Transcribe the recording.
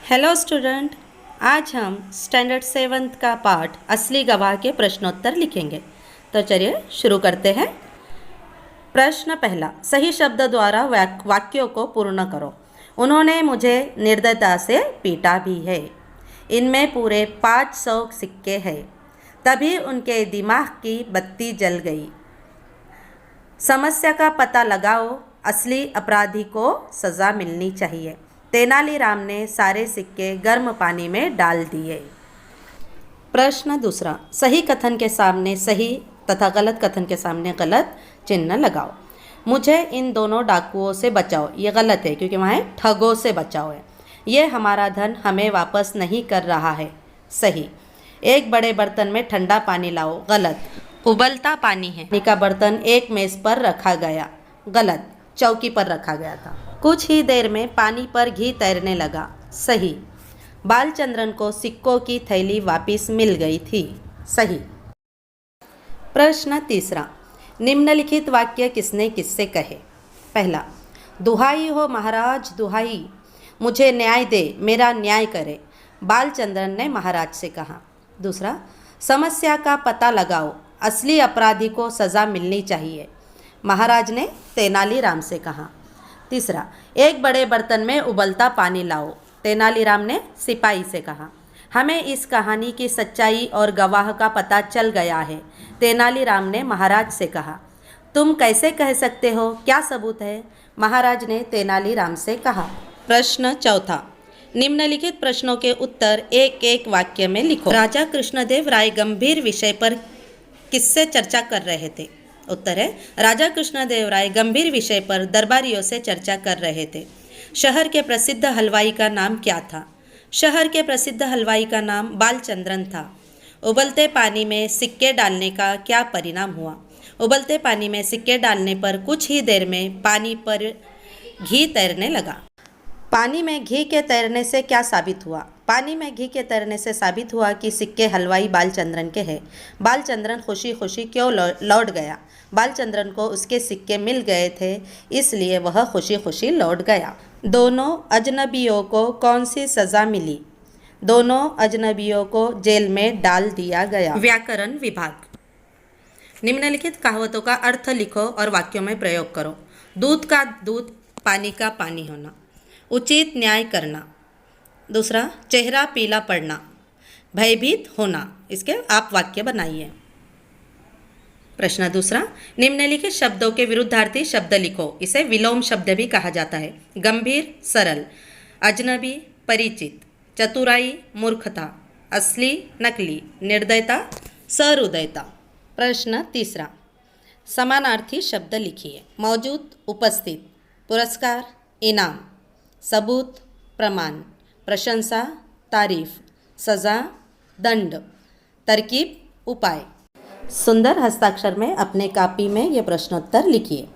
Hello student, आज हम standard 7th का पाठ असली गवाह के प्रश्नोत्तर लिखेंगे। तो चलिए शुरू करते हैं। प्रश्न पहला, सही शब्द द्वारा वाक्यों को पूर्ण करो। उन्होंने मुझे निर्दयता से पीटा भी है। इनमें पूरे 500 सिक्के हैं। तभी उनके दिमाग की बत्ती जल गई। समस्या का पता लगाओ। असली अपराधी को सज़ा मिलनी चाहिए। तेनालीराम ने सारे सिक्के गर्म पानी में डाल दिए। प्रश्न दूसरा, सही कथन के सामने सही तथा गलत कथन के सामने गलत चिन्ह लगाओ। मुझे इन दोनों डाकुओं से बचाओ, ये गलत है क्योंकि वहाँ ठगों से बचाओ है। ये हमारा धन हमें वापस नहीं कर रहा है, सही। एक बड़े बर्तन में ठंडा पानी लाओ, गलत। उबलता पानी है। पानी का बर्तन एक मेज पर रखा गया, गलत। चौकी पर रखा गया था। कुछ ही देर में पानी पर घी तैरने लगा, सही। बालचंद्रन को सिक्कों की थैली वापस मिल गई थी, सही। प्रश्न तीसरा, निम्नलिखित वाक्य किसने किससे कहे। पहला, दुहाई हो महाराज दुहाई, मुझे न्याय दे, मेरा न्याय करे, बालचंद्रन ने महाराज से कहा। दूसरा, समस्या का पता लगाओ, असली अपराधी को सज़ा मिलनी चाहिए, महाराज ने तेनालीराम से कहा। तीसरा, एक बड़े बर्तन में उबलता पानी लाओ, तेनालीराम ने सिपाही से कहा। हमें इस कहानी की सच्चाई और गवाह का पता चल गया है, तेनालीराम ने महाराज से कहा। तुम कैसे कह सकते हो, क्या सबूत है, महाराज ने तेनालीराम से कहा। प्रश्न चौथा, निम्नलिखित प्रश्नों के उत्तर एक एक वाक्य में लिखो। राजा कृष्णदेव राय गंभीर विषय पर किससे चर्चा कर रहे थे। उत्तर है, राजा कृष्णदेव राय गंभीर विषय पर दरबारियों से चर्चा कर रहे थे। शहर के प्रसिद्ध हलवाई का नाम क्या था। शहर के प्रसिद्ध हलवाई का नाम बालचंद्रन था। उबलते पानी में सिक्के डालने का क्या परिणाम हुआ। उबलते पानी में सिक्के डालने पर कुछ ही देर में पानी पर घी तैरने लगा। पानी में घी के तैरने से क्या साबित हुआ। पानी में घी के तैरने से साबित हुआ कि सिक्के हलवाई बालचंद्रन के हैं। बालचंद्रन खुशी खुशी क्यों लौट गया। बालचंद्रन को उसके सिक्के मिल गए थे, इसलिए वह खुशी खुशी लौट गया। दोनों अजनबियों को कौन सी सज़ा मिली। दोनों अजनबियों को जेल में डाल दिया गया। व्याकरण विभाग, निम्नलिखित कहावतों का अर्थ लिखो और वाक्यों में प्रयोग करो। दूध का दूध, पानी का पानी होना, उचित न्याय करना। दूसरा, चेहरा पीला पड़ना, भयभीत होना। इसके आप वाक्य बनाइए। प्रश्न दूसरा, निम्नलिखित शब्दों के विरुद्धार्थी शब्द लिखो। इसे विलोम शब्द भी कहा जाता है। गंभीर सरल, अजनबी परिचित, चतुराई मूर्खता, असली नकली, निर्दयता सहृदयता। प्रश्न तीसरा, समानार्थी शब्द लिखिए। मौजूद उपस्थित, पुरस्कार इनाम, सबूत प्रमाण, प्रशंसा तारीफ, सज़ा दंड, तरकीब उपाय। सुंदर हस्ताक्षर में अपने कॉपी में ये प्रश्नोत्तर लिखिए।